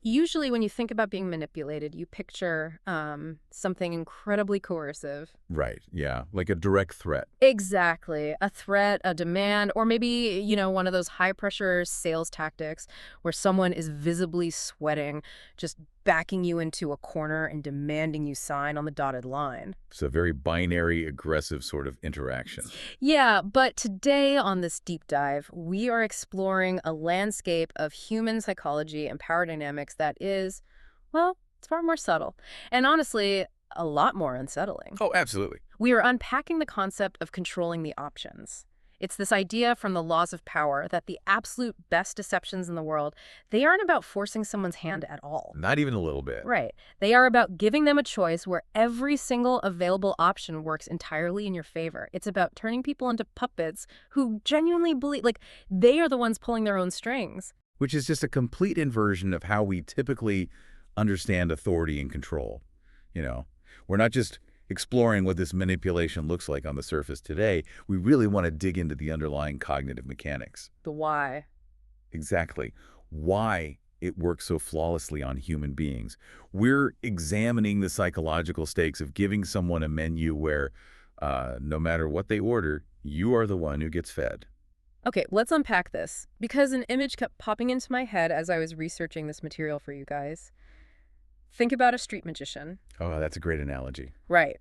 Usually when you think about being manipulated, you picture something incredibly coercive. Right, yeah, like a direct threat. Exactly. A threat, a demand, or maybe, one of those high-pressure sales tactics where someone is visibly sweating, just backing you into a corner and demanding you sign on the dotted line. It's a very binary, aggressive sort of interaction. Yeah, but today on this deep dive, we are exploring a landscape of human psychology and power dynamics that is, well, it's far more subtle. And honestly, a lot more unsettling. Oh, absolutely. We are unpacking the concept of controlling the options. It's this idea from the laws of power that the absolute best deceptions in the world, they aren't about forcing someone's hand at all. Not even a little bit. Right. They are about giving them a choice where every single available option works entirely in your favor. It's about turning people into puppets who genuinely believe, like, they are the ones pulling their own strings. Which is just a complete inversion of how we typically understand authority and control. We're not just exploring what this manipulation looks like on the surface today. We really want to dig into the underlying cognitive mechanics. The why. Exactly. Why it works so flawlessly on human beings. We're examining the psychological stakes of giving someone a menu where no matter what they order, you are the one who gets fed. Okay, let's unpack this, because an image kept popping into my head as I was researching this material for you guys. Think about a street magician. Oh, that's a great analogy. Right.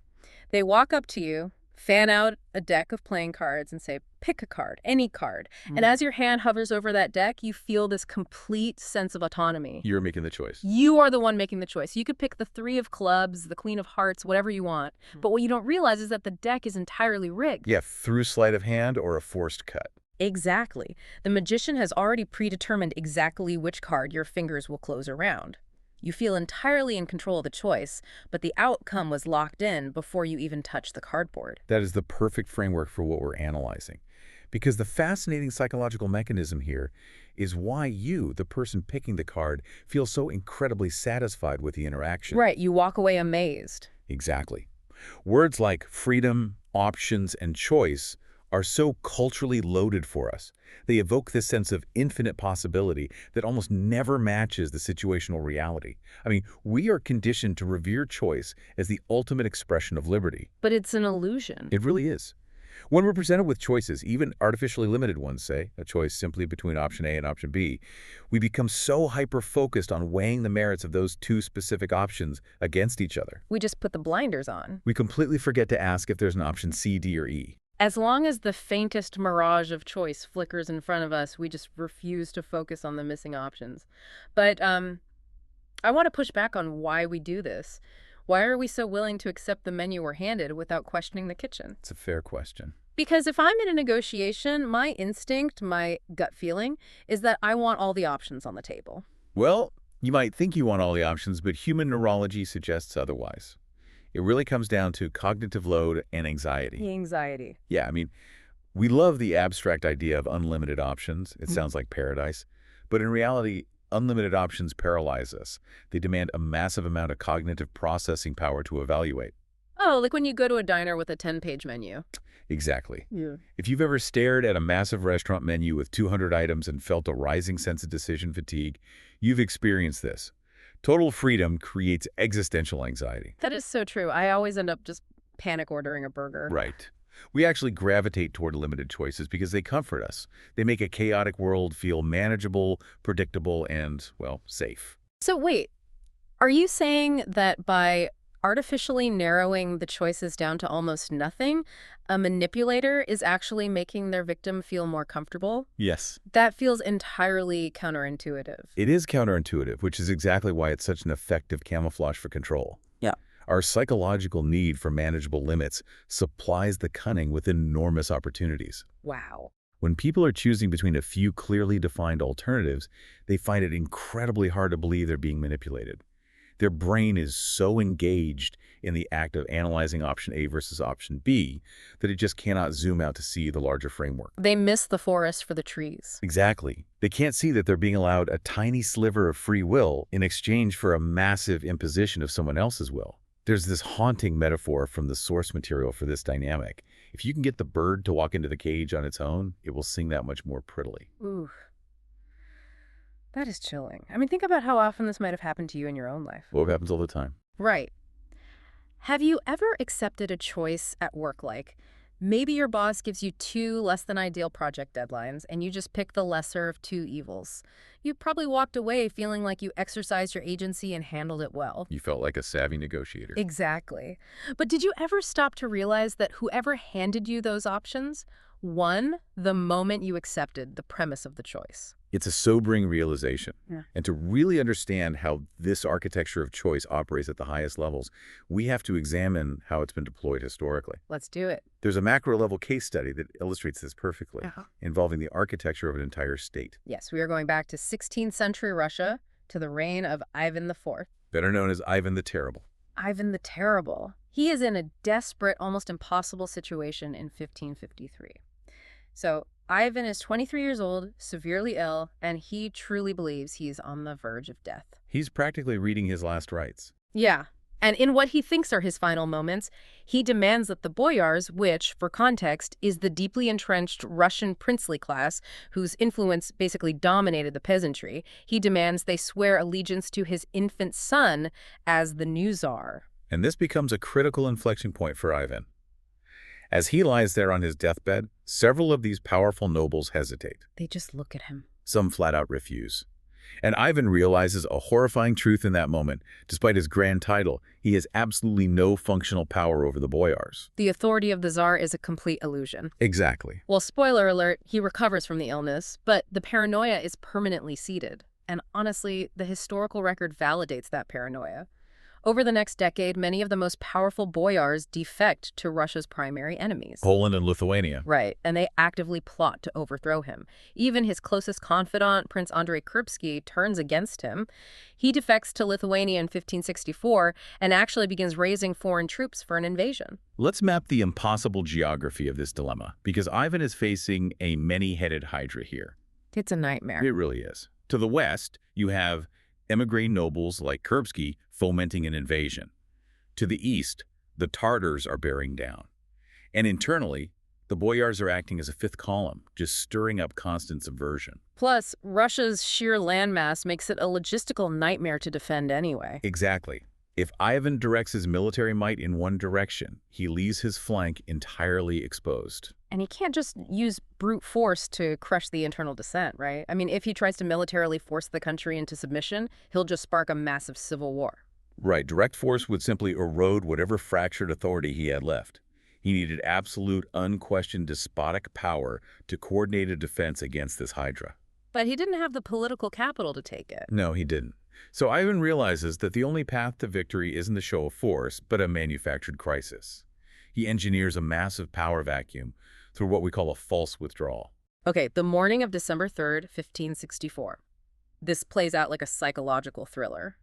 They walk up to you, fan out a deck of playing cards, and say, pick a card, any card. And as your hand hovers over that deck, you feel this complete sense of autonomy. You're making the choice. You are the one making the choice. You could pick the 3 of clubs, the queen of hearts, whatever you want. But what you don't realize is that the deck is entirely rigged. Yeah, through sleight of hand or a forced cut. Exactly. The magician has already predetermined exactly which card your fingers will close around. You feel entirely in control of the choice, but the outcome was locked in before you even touch the cardboard. That is the perfect framework for what we're analyzing. Because the fascinating psychological mechanism here is why you, the person picking the card, feel so incredibly satisfied with the interaction. Right, you walk away amazed. Exactly. Words like freedom, options, and choice are so culturally loaded for us. They evoke this sense of infinite possibility that almost never matches the situational reality. I mean, we are conditioned to revere choice as the ultimate expression of liberty. But it's an illusion. It really is. When we're presented with choices, even artificially limited ones, say, a choice simply between option A and option B, we become so hyper-focused on weighing the merits of those 2 specific options against each other. We just put the blinders on. We completely forget to ask if there's an option C, D, or E. As long as the faintest mirage of choice flickers in front of us, we just refuse to focus on the missing options. But I want to push back on why we do this. Why are we so willing to accept the menu we're handed without questioning the kitchen? It's a fair question. Because if I'm in a negotiation, my instinct, my gut feeling, is that I want all the options on the table. Well, you might think you want all the options, but human neurology suggests otherwise. It really comes down to cognitive load and anxiety. The anxiety. Yeah, I mean, we love the abstract idea of unlimited options. It sounds like paradise. But in reality, unlimited options paralyze us. They demand a massive amount of cognitive processing power to evaluate. Oh, like when you go to a diner with a 10-page menu. Exactly. Yeah. If you've ever stared at a massive restaurant menu with 200 items and felt a rising sense of decision fatigue, you've experienced this. Total freedom creates existential anxiety. That is so true. I always end up just panic ordering a burger. Right. We actually gravitate toward limited choices because they comfort us. They make a chaotic world feel manageable, predictable, and, well, safe. So wait, are you saying that by artificially narrowing the choices down to almost nothing, a manipulator is actually making their victim feel more comfortable? Yes. That feels entirely counterintuitive. It is counterintuitive, which is exactly why it's such an effective camouflage for control. Yeah. Our psychological need for manageable limits supplies the cunning with enormous opportunities. Wow. When people are choosing between a few clearly defined alternatives, they find it incredibly hard to believe they're being manipulated. Their brain is so engaged in the act of analyzing option A versus option B that it just cannot zoom out to see the larger framework. They miss the forest for the trees. Exactly. They can't see that they're being allowed a tiny sliver of free will in exchange for a massive imposition of someone else's will. There's this haunting metaphor from the source material for this dynamic. If you can get the bird to walk into the cage on its own, it will sing that much more prettily. Ooh. That is chilling. I mean, think about how often this might have happened to you in your own life. Well, it happens all the time. Right. Have you ever accepted a choice at work like maybe your boss gives you two less than ideal project deadlines and you just pick the lesser of two evils? You probably walked away feeling like you exercised your agency and handled it well. You felt like a savvy negotiator. Exactly. But did you ever stop to realize that whoever handed you those options won the moment you accepted the premise of the choice? It's a sobering realization. Yeah. And to really understand how this architecture of choice operates at the highest levels, we have to examine how it's been deployed historically. Let's do it. There's a macro-level case study that illustrates this perfectly, Uh-huh. involving the architecture of an entire state, Yes, we are going back to 16th century Russia to the reign of Ivan IV. better known as Ivan the Terrible. Ivan the Terrible. He is in a desperate, almost impossible situation in 1553. So Ivan is 23 years old, severely ill, and he truly believes he's on the verge of death. He's practically reading his last rites. Yeah, and in what he thinks are his final moments, he demands that the boyars, which, for context, is the deeply entrenched Russian princely class whose influence basically dominated the peasantry, he demands they swear allegiance to his infant son as the new czar. And this becomes a critical inflection point for Ivan. As he lies there on his deathbed, several of these powerful nobles hesitate. They just look at him. Some flat out refuse. And Ivan realizes a horrifying truth in that moment. Despite his grand title, he has absolutely no functional power over the boyars. The authority of the czar is a complete illusion. Exactly. Well, spoiler alert, he recovers from the illness, but the paranoia is permanently seated. And honestly, the historical record validates that paranoia. Over the next decade, many of the most powerful boyars defect to Russia's primary enemies. Poland and Lithuania. Right, and they actively plot to overthrow him. Even his closest confidant, Prince Andrei Kurbsky, turns against him. He defects to Lithuania in 1564 and actually begins raising foreign troops for an invasion. Let's map the impossible geography of this dilemma, because Ivan is facing a many-headed hydra here. It's a nightmare. It really is. To the west, you have emigre nobles like Kurbsky fomenting an invasion. To the east, the Tartars are bearing down. And internally, the boyars are acting as a fifth column, just stirring up constant subversion. Plus, Russia's sheer landmass makes it a logistical nightmare to defend anyway. Exactly. If Ivan directs his military might in one direction, he leaves his flank entirely exposed. And he can't just use brute force to crush the internal dissent, right? I mean, if he tries to militarily force the country into submission, he'll just spark a massive civil war. Right, direct force would simply erode whatever fractured authority he had left. He needed absolute, unquestioned despotic power to coordinate a defense against this hydra. But he didn't have the political capital to take it. No, he didn't. So Ivan realizes that the only path to victory isn't the show of force, but a manufactured crisis. He engineers a massive power vacuum through what we call a false withdrawal. Okay, the morning of December 3rd, 1564. This plays out like a psychological thriller.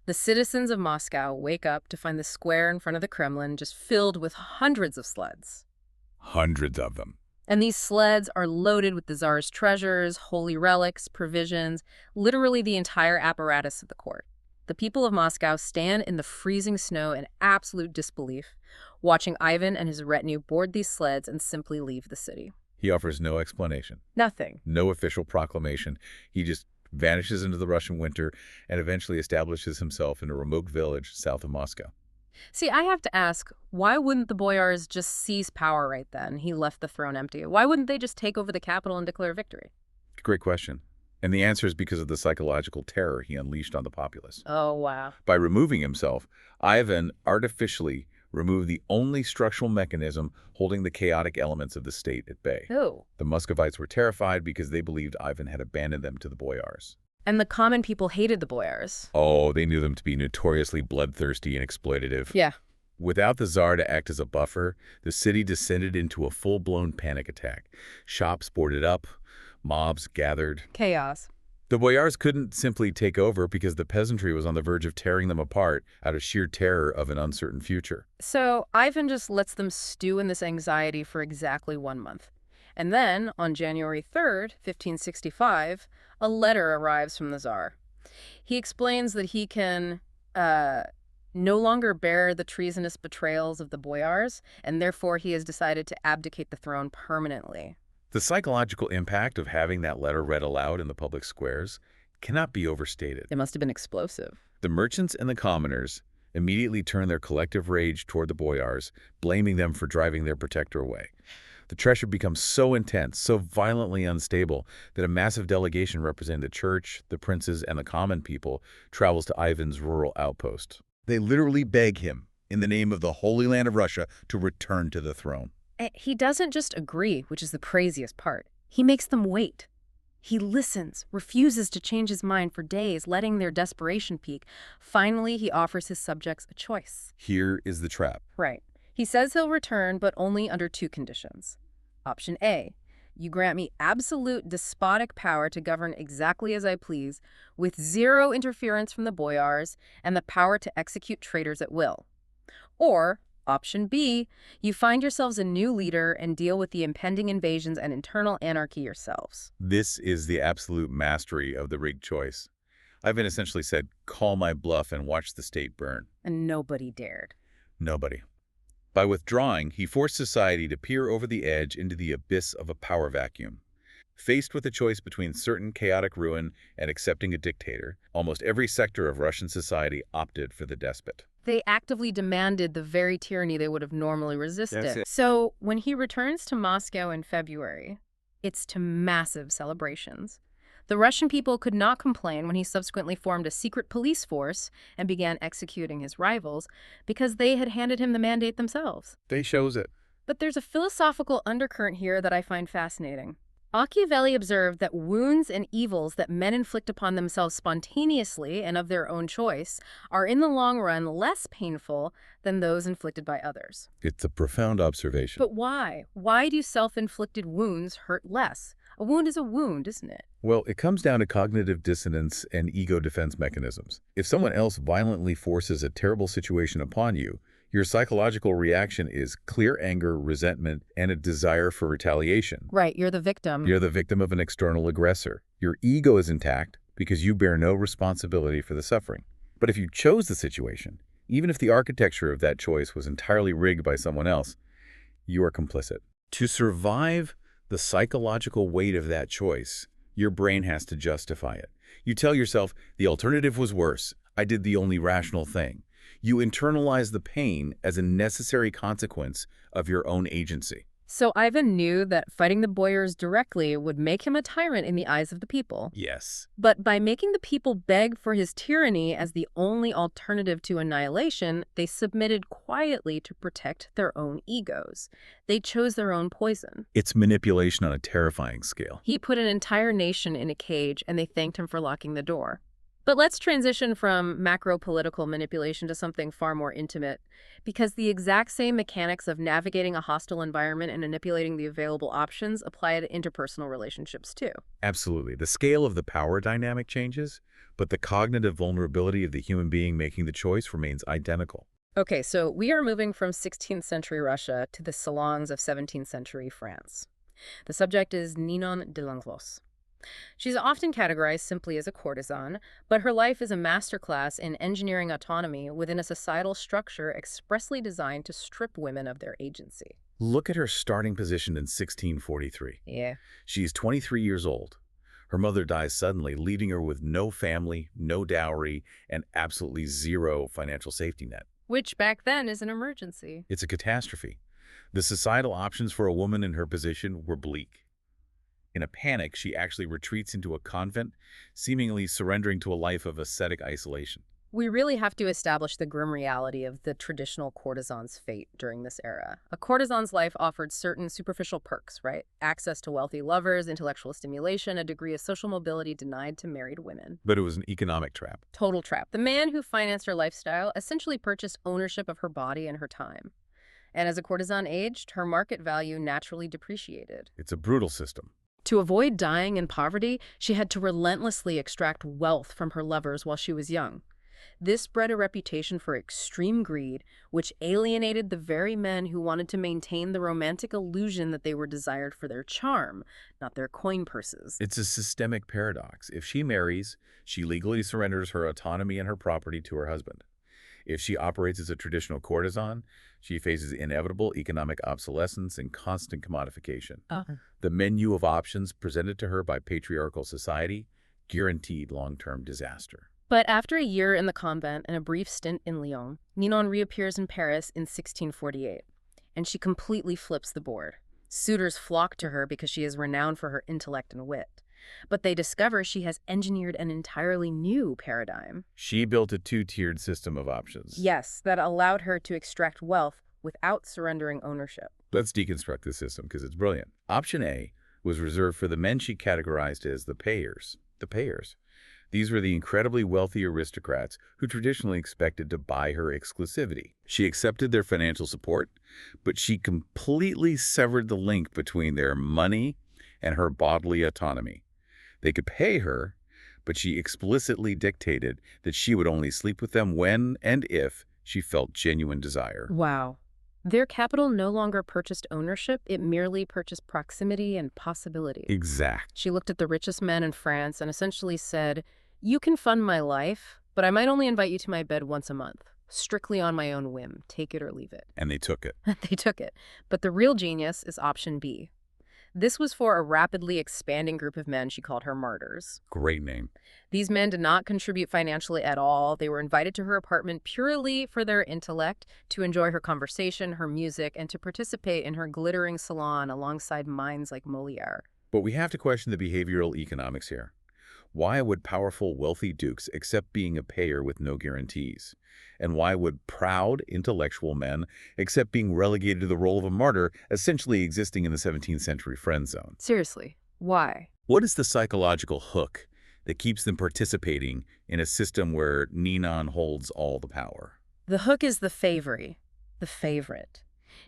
The citizens of Moscow wake up to find the square in front of the Kremlin just filled with hundreds of sleds. Hundreds of them. And these sleds are loaded with the Tsar's treasures, holy relics, provisions, literally the entire apparatus of the court. The people of Moscow stand in the freezing snow in absolute disbelief, watching Ivan and his retinue board these sleds and simply leave the city. He offers no explanation. Nothing. No official proclamation. He just vanishes into the Russian winter and eventually establishes himself in a remote village south of Moscow. See, I have to ask, why wouldn't the boyars just seize power right then? He left the throne empty. Why wouldn't they just take over the capital and declare victory? Great question. And the answer is because of the psychological terror he unleashed on the populace. Oh, wow. By removing himself, Ivan artificially removed the only structural mechanism holding the chaotic elements of the state at bay. Oh. The Muscovites were terrified because they believed Ivan had abandoned them to the boyars. And the common people hated the boyars. Oh, they knew them to be notoriously bloodthirsty and exploitative. Yeah. Without the Tsar to act as a buffer, the city descended into a full-blown panic attack. Shops boarded up, mobs gathered. Chaos. The boyars couldn't simply take over because the peasantry was on the verge of tearing them apart out of sheer terror of an uncertain future. So Ivan just lets them stew in this anxiety for exactly 1 month. And then, on January 3rd, 1565, a letter arrives from the Tsar. He explains that he can no longer bear the treasonous betrayals of the boyars, and therefore he has decided to abdicate the throne permanently. The psychological impact of having that letter read aloud in the public squares cannot be overstated. It must have been explosive. The merchants and the commoners immediately turn their collective rage toward the boyars, blaming them for driving their protector away. The pressure becomes so intense, so violently unstable, that a massive delegation representing the church, the princes, and the common people travels to Ivan's rural outpost. They literally beg him, in the name of the Holy Land of Russia, to return to the throne. He doesn't just agree, which is the craziest part. He makes them wait. He listens, refuses to change his mind for days, letting their desperation peak. Finally, he offers his subjects a choice. Here is the trap. Right. He says he'll return, but only under 2 conditions. Option A, you grant me absolute despotic power to govern exactly as I please, with 0 interference from the boyars and the power to execute traitors at will. Or, option B, you find yourselves a new leader and deal with the impending invasions and internal anarchy yourselves. This is the absolute mastery of the rigged choice. Ivan essentially said, call my bluff and watch the state burn. And nobody dared. Nobody. By withdrawing, he forced society to peer over the edge into the abyss of a power vacuum. Faced with a choice between certain chaotic ruin and accepting a dictator, almost every sector of Russian society opted for the despot. They actively demanded the very tyranny they would have normally resisted. That's it. So when he returns to Moscow in February, it's to massive celebrations. The Russian people could not complain when he subsequently formed a secret police force and began executing his rivals because they had handed him the mandate themselves. They chose it. But there's a philosophical undercurrent here that I find fascinating. Machiavelli observed that wounds and evils that men inflict upon themselves spontaneously and of their own choice are in the long run less painful than those inflicted by others. It's a profound observation. But why? Why do self-inflicted wounds hurt less? A wound is a wound, isn't it? Well, it comes down to cognitive dissonance and ego defense mechanisms. If someone else violently forces a terrible situation upon you, your psychological reaction is clear anger, resentment, and a desire for retaliation. Right, you're the victim. You're the victim of an external aggressor. Your ego is intact because you bear no responsibility for the suffering. But if you chose the situation, even if the architecture of that choice was entirely rigged by someone else, you are complicit. To survive the psychological weight of that choice, your brain has to justify it. You tell yourself, the alternative was worse. I did the only rational thing. You internalize the pain as a necessary consequence of your own agency. So Ivan knew that fighting the boyars directly would make him a tyrant in the eyes of the people. Yes. But by making the people beg for his tyranny as the only alternative to annihilation, they submitted quietly to protect their own egos. They chose their own poison. It's manipulation on a terrifying scale. He put an entire nation in a cage, and they thanked him for locking the door. But let's transition from macro-political manipulation to something far more intimate, because the exact same mechanics of navigating a hostile environment and manipulating the available options apply to interpersonal relationships too. Absolutely. The scale of the power dynamic changes, but the cognitive vulnerability of the human being making the choice remains identical. Okay, so we are moving from 16th century Russia to the salons of 17th century France. The subject is Ninon de Lenclos. She's often categorized simply as a courtesan, but her life is a masterclass in engineering autonomy within a societal structure expressly designed to strip women of their agency. Look at her starting position in 1643. Yeah. She's 23 years old. Her mother dies suddenly, leaving her with no family, no dowry, and absolutely zero financial safety net. Which back then is an emergency. It's a catastrophe. The societal options for a woman in her position were bleak. In a panic, she actually retreats into a convent, seemingly surrendering to a life of ascetic isolation. We really have to establish the grim reality of the traditional courtesan's fate during this era. A courtesan's life offered certain superficial perks, right? Access to wealthy lovers, intellectual stimulation, a degree of social mobility denied to married women. But it was an economic trap. Total trap. The man who financed her lifestyle essentially purchased ownership of her body and her time. And as a courtesan aged, her market value naturally depreciated. It's a brutal system. To avoid dying in poverty, she had to relentlessly extract wealth from her lovers while she was young. This bred a reputation for extreme greed, which alienated the very men who wanted to maintain the romantic illusion that they were desired for their charm, not their coin purses. It's a systemic paradox. If she marries, she legally surrenders her autonomy and her property to her husband. If she operates as a traditional courtesan, she faces inevitable economic obsolescence and constant commodification. The menu of options presented to her by patriarchal society guaranteed long-term disaster. But after a year in the convent and a brief stint in Lyon, Ninon reappears in Paris in 1648, and she completely flips the board. Suitors flock to her because she is renowned for her intellect and wit. But they discover she has engineered an entirely new paradigm. She built a two-tiered system of options. Yes, that allowed her to extract wealth without surrendering ownership. Let's deconstruct this system because it's brilliant. Option A was reserved for the men she categorized as the payeurs. The payeurs. These were the incredibly wealthy aristocrats who traditionally expected to buy her exclusivity. She accepted their financial support, but she completely severed the link between their money and her bodily autonomy. They could pay her, but she explicitly dictated that she would only sleep with them when and if she felt genuine desire. Wow. Their capital no longer purchased ownership, it merely purchased proximity and possibility. Exact. She looked at the richest men in France and essentially said, "You can fund my life, but I might only invite you to my bed once a month, strictly on my own whim. Take it or leave it." And they took it. They took it. But the real genius is option B. This was for a rapidly expanding group of men she called her martyrs. Great name. These men did not contribute financially at all. They were invited to her apartment purely for their intellect, to enjoy her conversation, her music, and to participate in her glittering salon alongside minds like Molière. But we have to question the behavioral economics here. Why would powerful, wealthy dukes accept being a payer with no guarantees? And why would proud, intellectual men accept being relegated to the role of a martyr, essentially existing in the 17th century friend zone? Seriously, why? What is the psychological hook that keeps them participating in a system where Ninon holds all the power? The hook is the favori, the favorite.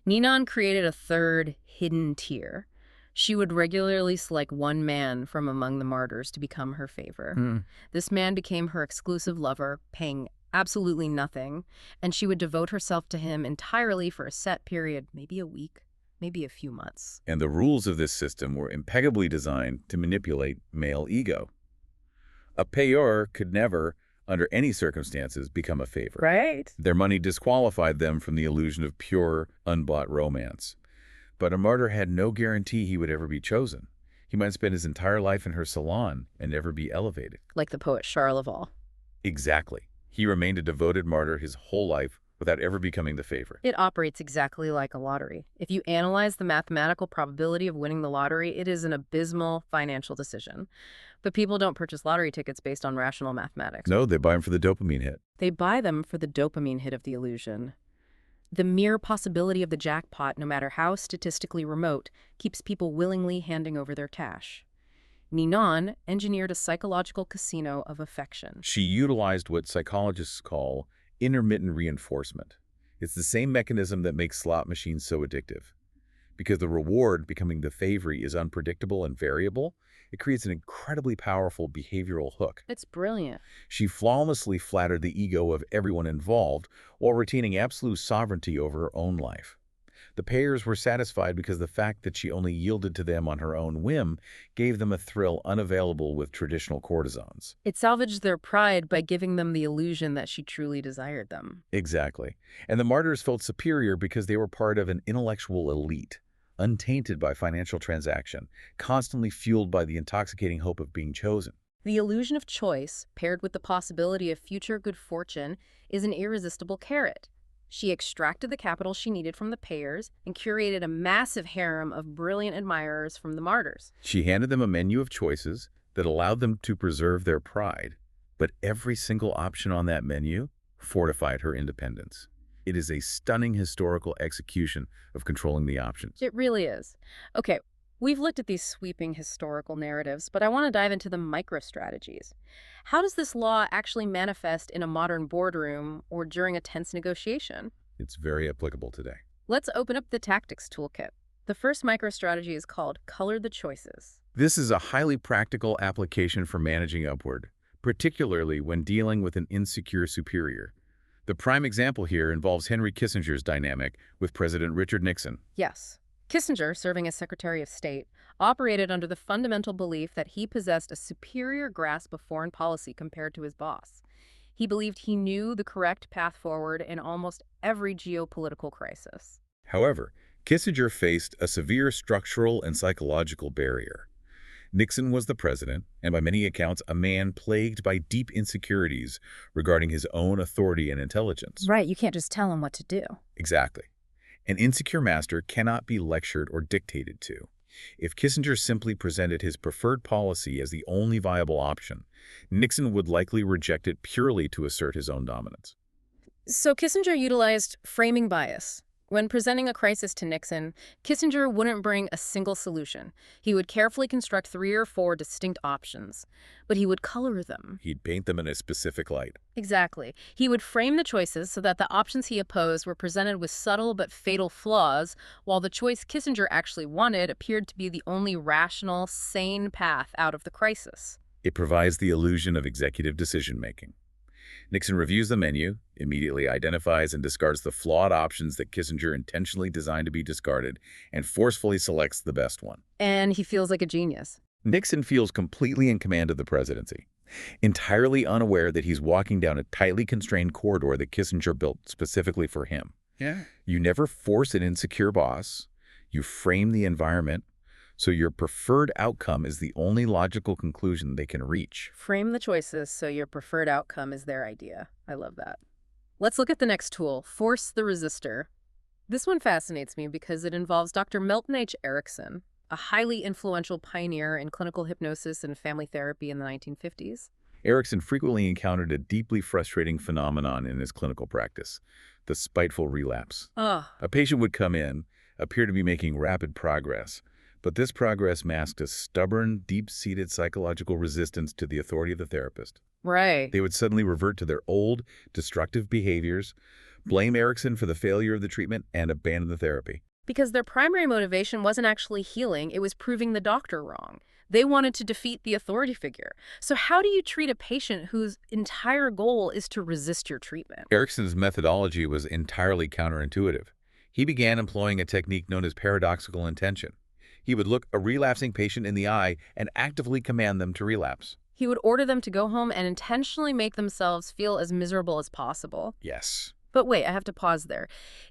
Ninon created a third, hidden tier. She would regularly select one man from among the martyrs to become her favor. This man became her exclusive lover, paying absolutely nothing, and she would devote herself to him entirely for a set period, maybe a week, maybe a few months. And the rules of this system were impeccably designed to manipulate male ego. A payeur could never, under any circumstances, become a favorite. Right? Their money disqualified them from the illusion of pure, unbought romance. But a martyr had no guarantee he would ever be chosen. He might spend his entire life in her salon and never be elevated. Like the poet Charleval. Exactly. He remained a devoted martyr his whole life without ever becoming the favorite. It operates exactly like a lottery. If you analyze the mathematical probability of winning the lottery, it is an abysmal financial decision. But people don't purchase lottery tickets based on rational mathematics. No, they buy them for the dopamine hit. They buy them for the dopamine hit of the illusion. The mere possibility of the jackpot, no matter how statistically remote, keeps people willingly handing over their cash. Ninon engineered a psychological casino of affection. She utilized what psychologists call intermittent reinforcement. It's the same mechanism that makes slot machines so addictive. Because the reward, becoming the favori, is unpredictable and variable, it creates an incredibly powerful behavioral hook. It's brilliant. She flawlessly flattered the ego of everyone involved while retaining absolute sovereignty over her own life. The payers were satisfied because the fact that she only yielded to them on her own whim gave them a thrill unavailable with traditional courtesans. It salvaged their pride by giving them the illusion that she truly desired them. Exactly. And the martyrs felt superior because they were part of an intellectual elite, untainted by financial transaction, constantly fueled by the intoxicating hope of being chosen. The illusion of choice, paired with the possibility of future good fortune, is an irresistible carrot. She extracted the capital she needed from the payers and curated a massive harem of brilliant admirers from the martyrs. She handed them a menu of choices that allowed them to preserve their pride, but every single option on that menu fortified her independence. It is a stunning historical execution of controlling the options. It really is. Okay, we've looked at these sweeping historical narratives, but I want to dive into the micro-strategies. How does this law actually manifest in a modern boardroom or during a tense negotiation? It's very applicable today. Let's open up the tactics toolkit. The first micro-strategy is called Color the Choices. This is a highly practical application for managing upward, particularly when dealing with an insecure superior. The prime example here involves Henry Kissinger's dynamic with President Richard Nixon. Yes. Kissinger, serving as Secretary of State, operated under the fundamental belief that he possessed a superior grasp of foreign policy compared to his boss. He believed he knew the correct path forward in almost every geopolitical crisis. However, Kissinger faced a severe structural and psychological barrier. Nixon was the president, and by many accounts, a man plagued by deep insecurities regarding his own authority and intelligence. Right, you can't just tell him what to do. Exactly. An insecure master cannot be lectured or dictated to. If Kissinger simply presented his preferred policy as the only viable option, Nixon would likely reject it purely to assert his own dominance. So Kissinger utilized framing bias. When presenting a crisis to Nixon, Kissinger wouldn't bring a single solution. He would carefully construct 3 or 4 distinct options, but he would color them. He'd paint them in a specific light. Exactly. He would frame the choices so that the options he opposed were presented with subtle but fatal flaws, while the choice Kissinger actually wanted appeared to be the only rational, sane path out of the crisis. It provides the illusion of executive decision-making. Nixon reviews the menu, immediately identifies and discards the flawed options that Kissinger intentionally designed to be discarded, and forcefully selects the best one. And he feels like a genius. Nixon feels completely in command of the presidency, entirely unaware that he's walking down a tightly constrained corridor that Kissinger built specifically for him. Yeah. You never force an insecure boss. You frame the environment, so your preferred outcome is the only logical conclusion they can reach. Frame the choices so your preferred outcome is their idea. I love that. Let's look at the next tool, force the resistor. This one fascinates me because it involves Dr. Milton H. Erickson, a highly influential pioneer in clinical hypnosis and family therapy in the 1950s. Erickson frequently encountered a deeply frustrating phenomenon in his clinical practice, the spiteful relapse. Oh, A patient would come in, appear to be making rapid progress, but this progress masked a stubborn, deep-seated psychological resistance to the authority of the therapist. right. They would suddenly revert to their old, destructive behaviors, blame Erickson for the failure of the treatment, and abandon the therapy. Because their primary motivation wasn't actually healing, it was proving the doctor wrong. They wanted to defeat the authority figure. So how do you treat a patient whose entire goal is to resist your treatment? Erickson's methodology was entirely counterintuitive. He began employing a technique known as paradoxical intention. He would look a relapsing patient in the eye and actively command them to relapse. He would order them to go home and intentionally make themselves feel as miserable as possible. Yes. But wait, I have to pause there.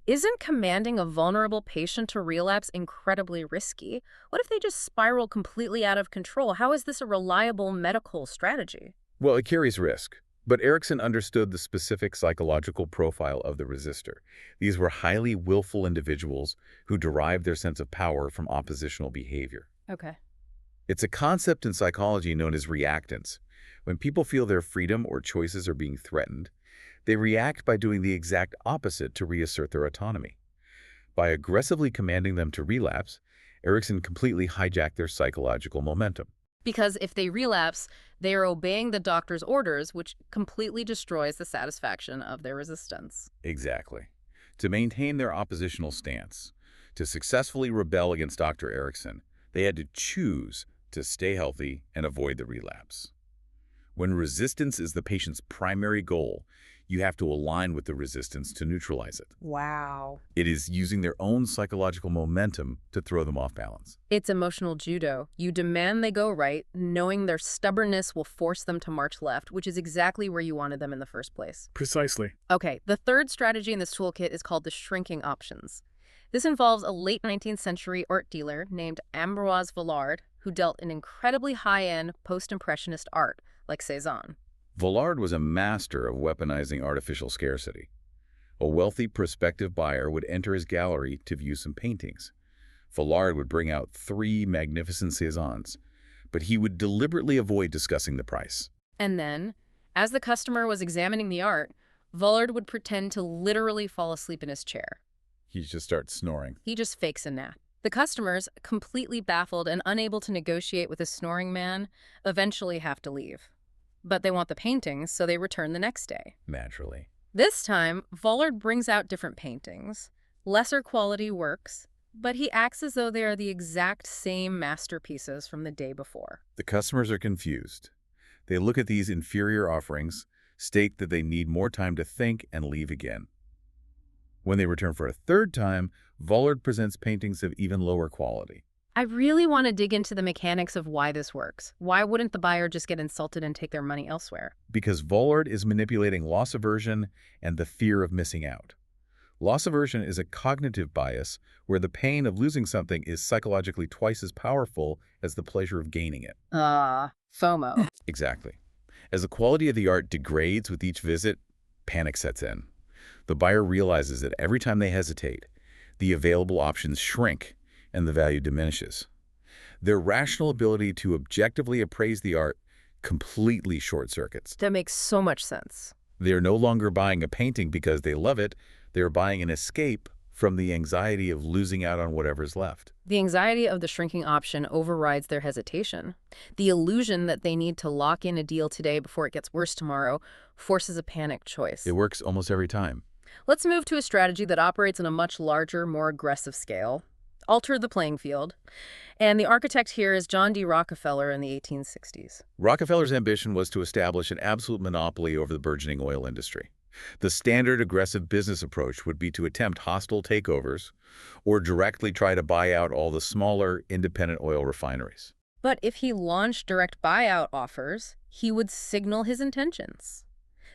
Isn't commanding a vulnerable patient to relapse incredibly risky? What if they just spiral completely out of control? How is this a reliable medical strategy? Well, it carries risk. But Erickson understood the specific psychological profile of the resistor. These were highly willful individuals who derived their sense of power from oppositional behavior. Okay. It's a concept in psychology known as reactance. When people feel their freedom or choices are being threatened, they react by doing the exact opposite to reassert their autonomy. By aggressively commanding them to relapse, Erickson completely hijacked their psychological momentum. Because if they relapse, they are obeying the doctor's orders, which completely destroys the satisfaction of their resistance. Exactly. To maintain their oppositional stance, to successfully rebel against Dr. Erickson, they had to choose to stay healthy and avoid the relapse. When resistance is the patient's primary goal, you have to align with the resistance to neutralize it. Wow. It is using their own psychological momentum to throw them off balance. It's emotional judo. You demand they go right, knowing their stubbornness will force them to march left, which is exactly where you wanted them in the first place. Precisely. Okay, the third strategy in this toolkit is called the shrinking options. This involves a late 19th century art dealer named Ambroise Vollard, who dealt in incredibly high-end post-impressionist art, like Cézanne. Vollard was a master of weaponizing artificial scarcity. A wealthy prospective buyer would enter his gallery to view some paintings. Vollard would bring out 3 magnificent Cézannes, but he would deliberately avoid discussing the price. And then, as the customer was examining the art, Vollard would pretend to literally fall asleep in his chair. He just starts snoring. He just fakes a nap. The customers, completely baffled and unable to negotiate with a snoring man, eventually have to leave. But they want the paintings, so they return the next day. Naturally. This time, Vollard brings out different paintings, lesser quality works, but he acts as though they are the exact same masterpieces from the day before. The customers are confused. They look at these inferior offerings, state that they need more time to think, and leave again. When they return for a third time, Vollard presents paintings of even lower quality. I really want to dig into the mechanics of why this works. Why wouldn't the buyer just get insulted and take their money elsewhere? Because Vollard is manipulating loss aversion and the fear of missing out. Loss aversion is a cognitive bias where the pain of losing something is psychologically twice as powerful as the pleasure of gaining it. FOMO. Exactly. As the quality of the art degrades with each visit, panic sets in. The buyer realizes that every time they hesitate, the available options shrink and the value diminishes. Their rational ability to objectively appraise the art completely short-circuits. That makes so much sense. They are no longer buying a painting because they love it. They are buying an escape from the anxiety of losing out on whatever's left. The anxiety of the shrinking option overrides their hesitation. The illusion that they need to lock in a deal today before it gets worse tomorrow forces a panicked choice. It works almost every time. Let's move to a strategy that operates on a much larger, more aggressive scale. Alter the playing field. And the architect here is John D. Rockefeller in the 1860s. Rockefeller's ambition was to establish an absolute monopoly over the burgeoning oil industry. The standard aggressive business approach would be to attempt hostile takeovers or directly try to buy out all the smaller, independent oil refineries. But if he launched direct buyout offers, he would signal his intentions.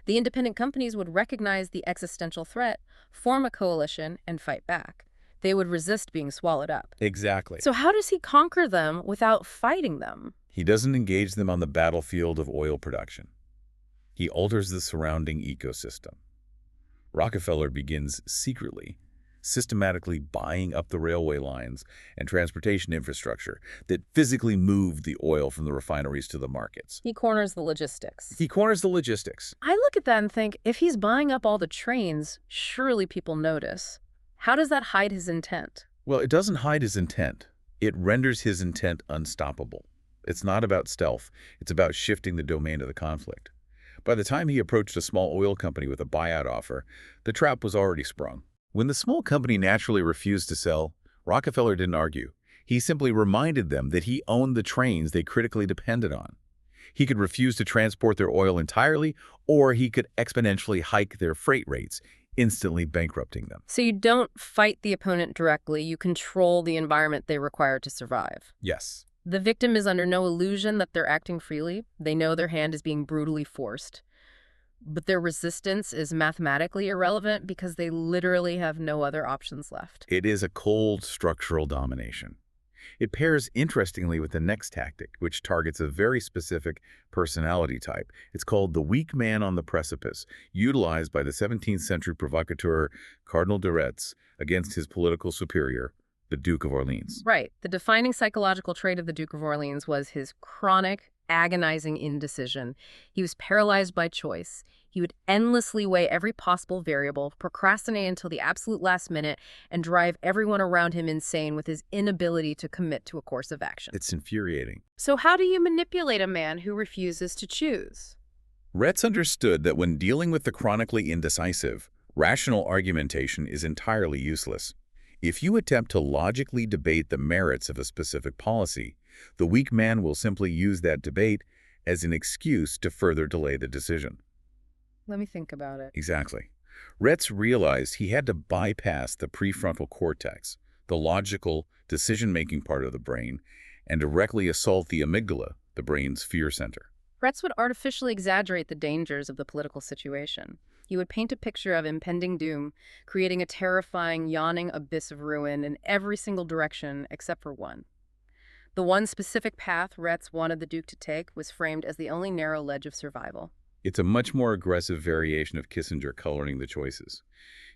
The independent companies would recognize the existential threat, form a coalition, and fight back. They would resist being swallowed up. Exactly. So how does he conquer them without fighting them? He doesn't engage them on the battlefield of oil production. He alters the surrounding ecosystem. Rockefeller begins secretly, systematically buying up the railway lines and transportation infrastructure that physically moved the oil from the refineries to the markets. He corners the logistics. He corners the logistics. I look at that and think, if he's buying up all the trains, surely people notice. How does that hide his intent? Well, it doesn't hide his intent. It renders his intent unstoppable. It's not about stealth. It's about shifting the domain of the conflict. By the time he approached a small oil company with a buyout offer, the trap was already sprung. When the small company naturally refused to sell, Rockefeller didn't argue. He simply reminded them that he owned the trains they critically depended on. He could refuse to transport their oil entirely, or he could exponentially hike their freight rates, instantly bankrupting them. So you don't fight the opponent directly, you control the environment they require to survive. Yes. The victim is under no illusion that they're acting freely. They know their hand is being brutally forced. But their resistance is mathematically irrelevant because they literally have no other options left. It is a cold structural domination. It pairs interestingly with the next tactic, which targets a very specific personality type. It's called the weak man on the precipice, utilized by the 17th century provocateur Cardinal de Retz against his political superior, the Duke of Orleans. Right. The defining psychological trait of the Duke of Orleans was his chronic, agonizing indecision. He was paralyzed by choice. He would endlessly weigh every possible variable, procrastinate until the absolute last minute, and drive everyone around him insane with his inability to commit to a course of action. It's infuriating. So how do you manipulate a man who refuses to choose? Retz understood that when dealing with the chronically indecisive, rational argumentation is entirely useless. If you attempt to logically debate the merits of a specific policy, the weak man will simply use that debate as an excuse to further delay the decision. Let me think about it. Exactly. Retz realized he had to bypass the prefrontal cortex, the logical, decision-making part of the brain, and directly assault the amygdala, the brain's fear center. Retz would artificially exaggerate the dangers of the political situation. He would paint a picture of impending doom, creating a terrifying, yawning abyss of ruin in every single direction except for one. The one specific path Retz wanted the Duke to take was framed as the only narrow ledge of survival. It's a much more aggressive variation of Kissinger coloring the choices.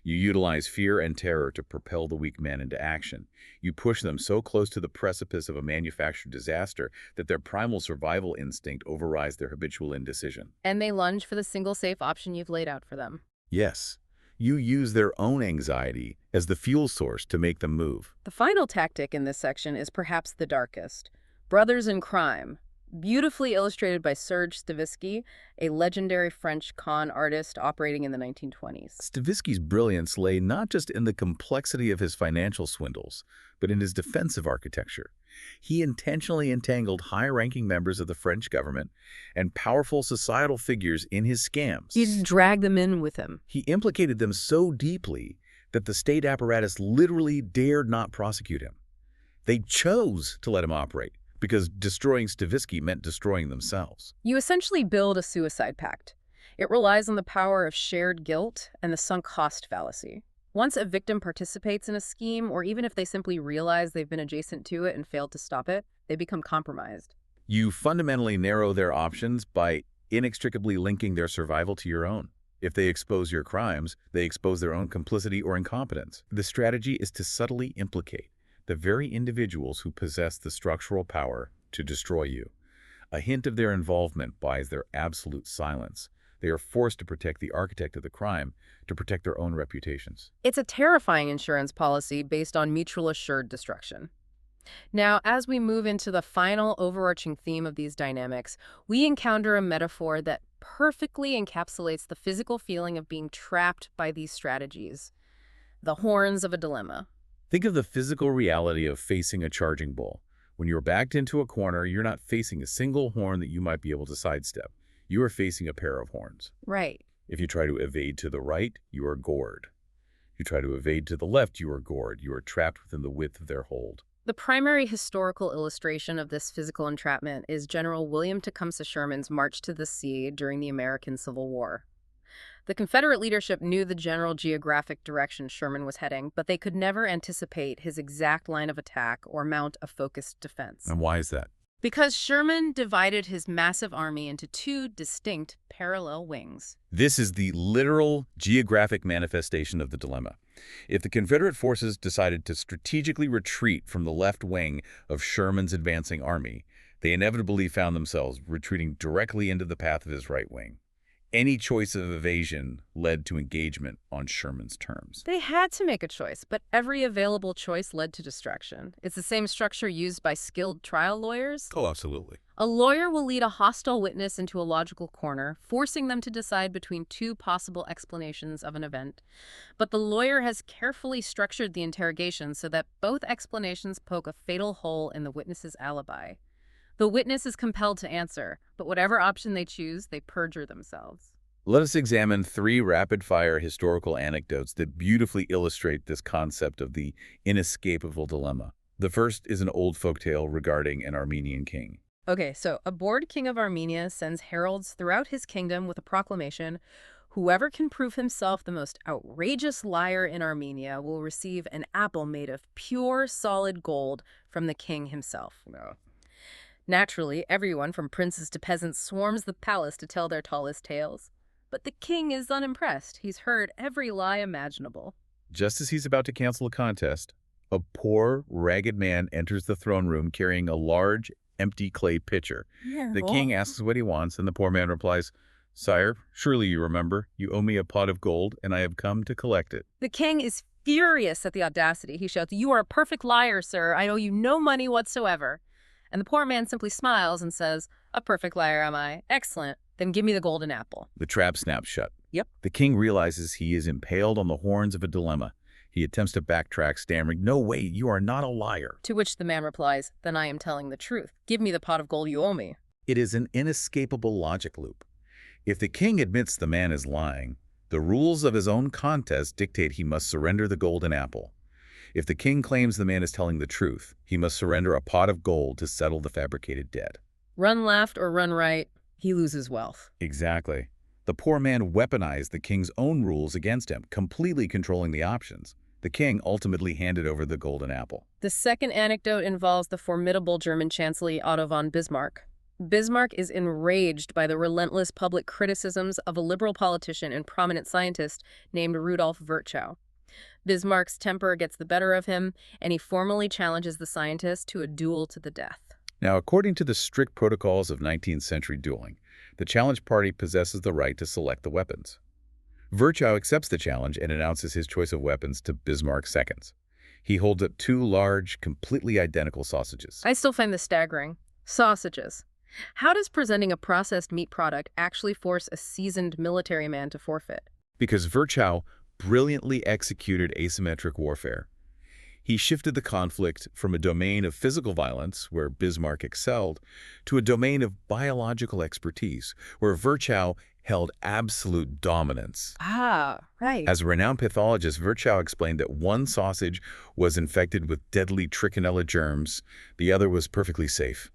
You utilize fear and terror to propel the weak men into action. You push them so close to the precipice of a manufactured disaster that their primal survival instinct overrides their habitual indecision. And they lunge for the single safe option you've laid out for them. Yes, you use their own anxiety as the fuel source to make them move. The final tactic in this section is perhaps the darkest. Brothers in crime. Beautifully illustrated by Serge Stavisky, a legendary French con artist operating in the 1920s. Stavisky's brilliance lay not just in the complexity of his financial swindles, but in his defensive architecture. He intentionally entangled high-ranking members of the French government and powerful societal figures in his scams. He just dragged them in with him. He implicated them so deeply that the state apparatus literally dared not prosecute him. They chose to let him operate, because destroying Stavisky meant destroying themselves. You essentially build a suicide pact. It relies on the power of shared guilt and the sunk cost fallacy. Once a victim participates in a scheme, or even if they simply realize they've been adjacent to it and failed to stop it, they become compromised. You fundamentally narrow their options by inextricably linking their survival to your own. If they expose your crimes, they expose their own complicity or incompetence. The strategy is to subtly implicate the very individuals who possess the structural power to destroy you. A hint of their involvement buys their absolute silence. They are forced to protect the architect of the crime, to protect their own reputations. It's a terrifying insurance policy based on mutual assured destruction. Now, as we move into the final overarching theme of these dynamics, we encounter a metaphor that perfectly encapsulates the physical feeling of being trapped by these strategies: the horns of a dilemma. Think of the physical reality of facing a charging bull. When you're backed into a corner, you're not facing a single horn that you might be able to sidestep. You are facing a pair of horns. Right. If you try to evade to the right, you are gored. If you try to evade to the left, you are gored. You are trapped within the width of their hold. The primary historical illustration of this physical entrapment is General William Tecumseh Sherman's march to the sea during the American Civil War. The Confederate leadership knew the general geographic direction Sherman was heading, but they could never anticipate his exact line of attack or mount a focused defense. And why is that? Because Sherman divided his massive army into two distinct parallel wings. This is the literal geographic manifestation of the dilemma. If the Confederate forces decided to strategically retreat from the left wing of Sherman's advancing army, they inevitably found themselves retreating directly into the path of his right wing. Any choice of evasion led to engagement on Sherman's terms. They had to make a choice, but every available choice led to destruction. It's the same structure used by skilled trial lawyers. Oh, absolutely. A lawyer will lead a hostile witness into a logical corner, forcing them to decide between two possible explanations of an event. But the lawyer has carefully structured the interrogation so that both explanations poke a fatal hole in the witness's alibi. The witness is compelled to answer, but whatever option they choose, they perjure themselves. Let us examine 3 rapid-fire historical anecdotes that beautifully illustrate this concept of the inescapable dilemma. The first is an old folktale regarding an Armenian king. Okay, so a bored king of Armenia sends heralds throughout his kingdom with a proclamation: whoever can prove himself the most outrageous liar in Armenia will receive an apple made of pure, solid gold from the king himself. No. Naturally, everyone from princes to peasants swarms the palace to tell their tallest tales. But the king is unimpressed. He's heard every lie imaginable. Just as he's about to cancel a contest, a poor, ragged man enters the throne room carrying a large, empty clay pitcher. The king asks what he wants, and the poor man replies, "Sire, surely you remember, you owe me a pot of gold, and I have come to collect it." The king is furious at the audacity. He shouts, "You are a perfect liar, sir. I owe you no money whatsoever." And the poor man simply smiles and says, "A perfect liar am I? Excellent. Then give me the golden apple." The trap snaps shut. Yep. The king realizes he is impaled on the horns of a dilemma. He attempts to backtrack, stammering, "No way, you are not a liar." To which the man replies, "Then I am telling the truth. Give me the pot of gold you owe me." It is an inescapable logic loop. If the king admits the man is lying, the rules of his own contest dictate he must surrender the golden apple. If the king claims the man is telling the truth, he must surrender a pot of gold to settle the fabricated debt. Run left or run right, he loses wealth. Exactly. The poor man weaponized the king's own rules against him, completely controlling the options. The king ultimately handed over the golden apple. The second anecdote involves the formidable German Chancellor Otto von Bismarck. Bismarck is enraged by the relentless public criticisms of a liberal politician and prominent scientist named Rudolf Virchow. Bismarck's temper gets the better of him, and he formally challenges the scientist to a duel to the death. Now, according to the strict protocols of 19th century dueling, the challenged party possesses the right to select the weapons. Virchow accepts the challenge and announces his choice of weapons to Bismarck's seconds. He holds up 2 large, completely identical sausages. I still find this staggering. Sausages. How does presenting a processed meat product actually force a seasoned military man to forfeit? Because Virchow brilliantly executed asymmetric warfare. He shifted the conflict from a domain of physical violence, where Bismarck excelled, to a domain of biological expertise, where Virchow held absolute dominance. Ah, right. As a renowned pathologist, Virchow explained that one sausage was infected with deadly trichinella germs, the other was perfectly safe.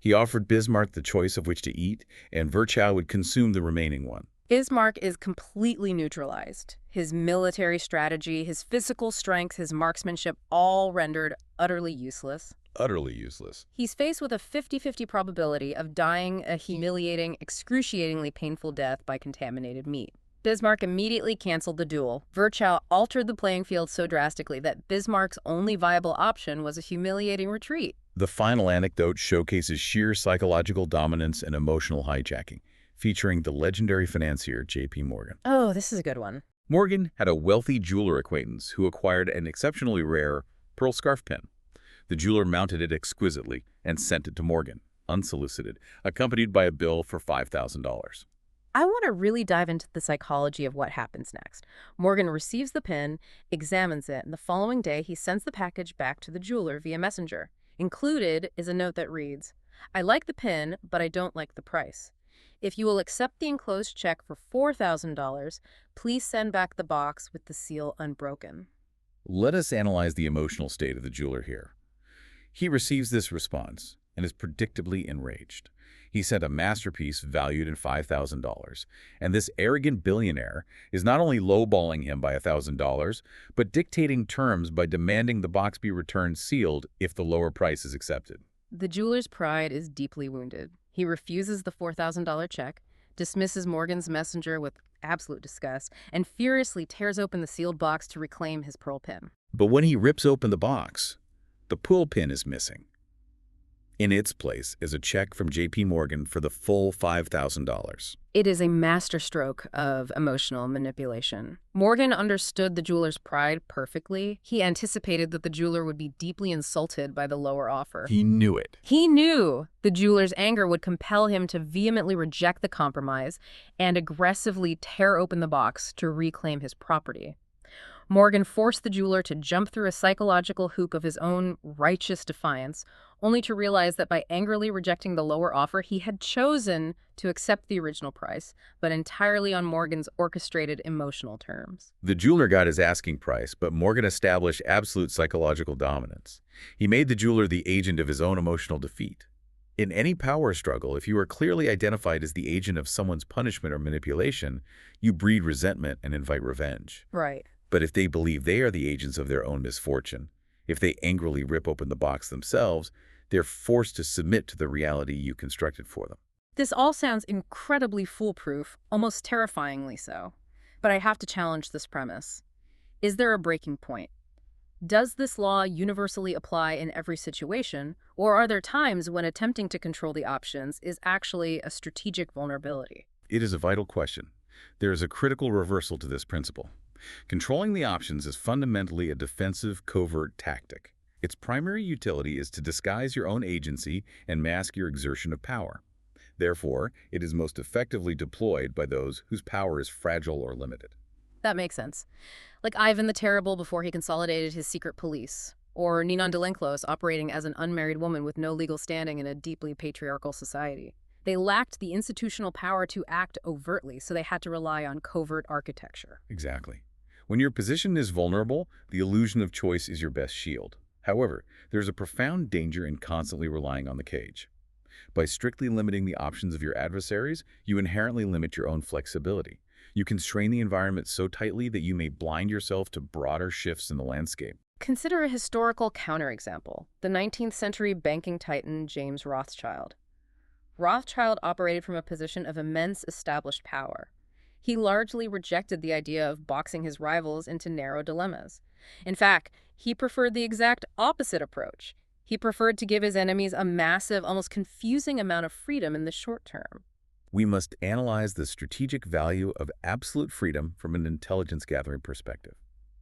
He offered Bismarck the choice of which to eat, and Virchow would consume the remaining one. Bismarck is completely neutralized. His military strategy, his physical strength, his marksmanship, all rendered utterly useless. Utterly useless. He's faced with a 50-50 probability of dying a humiliating, excruciatingly painful death by contaminated meat. Bismarck immediately canceled the duel. Virchow altered the playing field so drastically that Bismarck's only viable option was a humiliating retreat. The final anecdote showcases sheer psychological dominance and emotional hijacking, featuring the legendary financier J.P. Morgan. Oh, this is a good one. Morgan had a wealthy jeweler acquaintance who acquired an exceptionally rare pearl scarf pin. The jeweler mounted it exquisitely and sent it to Morgan, unsolicited, accompanied by a bill for $5,000. I want to really dive into the psychology of what happens next. Morgan receives the pin, examines it, and the following day he sends the package back to the jeweler via messenger. Included is a note that reads, "I like the pin, but I don't like the price. If you will accept the enclosed check for $4,000, please send back the box with the seal unbroken." Let us analyze the emotional state of the jeweler here. He receives this response and is predictably enraged. He sent a masterpiece valued in $5,000, and this arrogant billionaire is not only lowballing him by $1,000, but dictating terms by demanding the box be returned sealed if the lower price is accepted. The jeweler's pride is deeply wounded. He refuses the $4,000 check, dismisses Morgan's messenger with absolute disgust, and furiously tears open the sealed box to reclaim his pearl pin. But when he rips open the box, the pearl pin is missing. In its place is a check from J.P. Morgan for the full $5,000. It is a masterstroke of emotional manipulation. Morgan understood the jeweler's pride perfectly. He anticipated that the jeweler would be deeply insulted by the lower offer. He knew it. He knew the jeweler's anger would compel him to vehemently reject the compromise and aggressively tear open the box to reclaim his property. Morgan forced the jeweler to jump through a psychological hoop of his own righteous defiance, only to realize that by angrily rejecting the lower offer, he had chosen to accept the original price, but entirely on Morgan's orchestrated emotional terms. The jeweler got his asking price, but Morgan established absolute psychological dominance. He made the jeweler the agent of his own emotional defeat. In any power struggle, if you are clearly identified as the agent of someone's punishment or manipulation, you breed resentment and invite revenge. Right. But if they believe they are the agents of their own misfortune, if they angrily rip open the box themselves, they're forced to submit to the reality you constructed for them. This all sounds incredibly foolproof, almost terrifyingly so. But I have to challenge this premise. Is there a breaking point? Does this law universally apply in every situation, or are there times when attempting to control the options is actually a strategic vulnerability? It is a vital question. There is a critical reversal to this principle. Controlling the options is fundamentally a defensive, covert tactic. Its primary utility is to disguise your own agency and mask your exertion of power. Therefore, it is most effectively deployed by those whose power is fragile or limited. That makes sense. Like Ivan the Terrible before he consolidated his secret police, or Ninon de Lenclos operating as an unmarried woman with no legal standing in a deeply patriarchal society. They lacked the institutional power to act overtly, so they had to rely on covert architecture. Exactly. When your position is vulnerable, the illusion of choice is your best shield. However, there's a profound danger in constantly relying on the cage. By strictly limiting the options of your adversaries, you inherently limit your own flexibility. You constrain the environment so tightly that you may blind yourself to broader shifts in the landscape. Consider a historical counterexample, the 19th century banking titan James Rothschild. Rothschild operated from a position of immense established power. He largely rejected the idea of boxing his rivals into narrow dilemmas. In fact, he preferred the exact opposite approach. He preferred to give his enemies a massive, almost confusing amount of freedom in the short term. We must analyze the strategic value of absolute freedom from an intelligence-gathering perspective.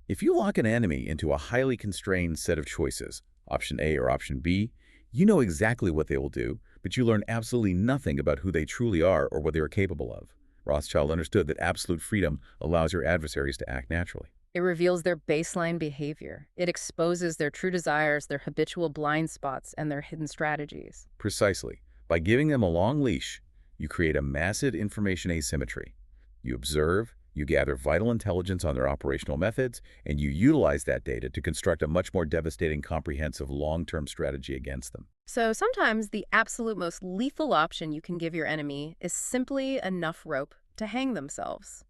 If you lock an enemy into a highly constrained set of choices, option A or option B, you know exactly what they will do, but you learn absolutely nothing about who they truly are or what they are capable of. Rothschild understood that absolute freedom allows your adversaries to act naturally. It reveals their baseline behavior. It exposes their true desires, their habitual blind spots, and their hidden strategies. Precisely. By giving them a long leash, you create a massive information asymmetry. You observe, you gather vital intelligence on their operational methods, and you utilize that data to construct a much more devastating, comprehensive, long-term strategy against them. So sometimes the absolute most lethal option you can give your enemy is simply enough rope to hang themselves.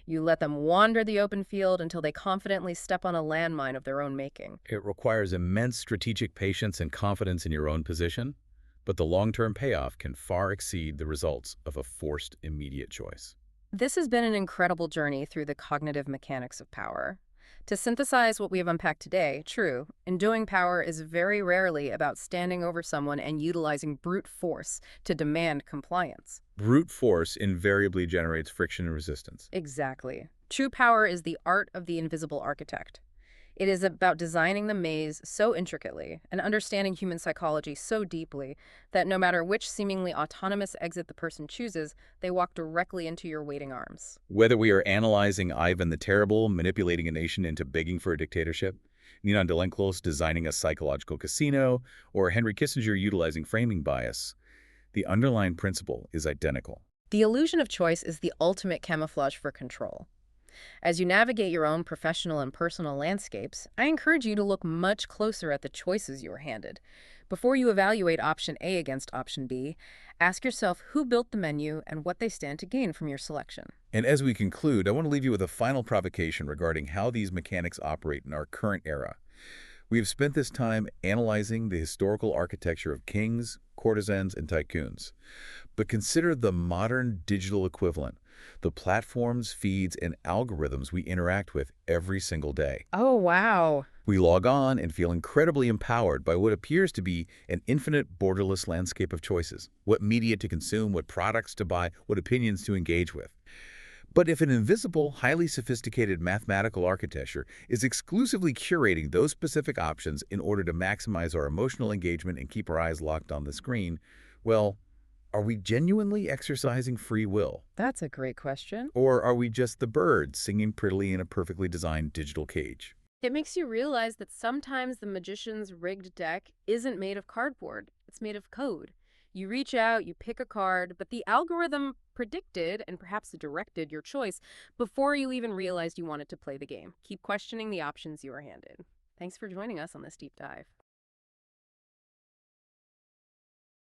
You let them wander the open field until they confidently step on a landmine of their own making. It requires immense strategic patience and confidence in your own position, but the long-term payoff can far exceed the results of a forced immediate choice. This has been an incredible journey through the cognitive mechanics of power. To synthesize what we have unpacked today, true, enduing power is very rarely about standing over someone and utilizing brute force to demand compliance. Brute force invariably generates friction and resistance. Exactly. True power is the art of the invisible architect. It is about designing the maze so intricately and understanding human psychology so deeply that no matter which seemingly autonomous exit the person chooses, they walk directly into your waiting arms. Whether we are analyzing Ivan the Terrible manipulating a nation into begging for a dictatorship, Ninon de Lenclos designing a psychological casino, or Henry Kissinger utilizing framing bias, the underlying principle is identical. The illusion of choice is the ultimate camouflage for control. As you navigate your own professional and personal landscapes, I encourage you to look much closer at the choices you are handed. Before you evaluate option A against option B, ask yourself who built the menu and what they stand to gain from your selection. And as we conclude, I want to leave you with a final provocation regarding how these mechanics operate in our current era. We have spent this time analyzing the historical architecture of kings, courtesans, and tycoons. But consider the modern digital equivalent, the platforms, feeds, and algorithms we interact with every single day. Oh, wow. We log on and feel incredibly empowered by what appears to be an infinite, borderless landscape of choices. What media to consume, what products to buy, what opinions to engage with. But if an invisible, highly sophisticated mathematical architecture is exclusively curating those specific options in order to maximize our emotional engagement and keep our eyes locked on the screen, well, are we genuinely exercising free will? That's a great question. Or are we just the birds singing prettily in a perfectly designed digital cage? It makes you realize that sometimes the magician's rigged deck isn't made of cardboard, it's made of code. You reach out, you pick a card, but the algorithm predicted and perhaps directed your choice before you even realized you wanted to play the game. Keep questioning the options you are handed. Thanks for joining us on this deep dive.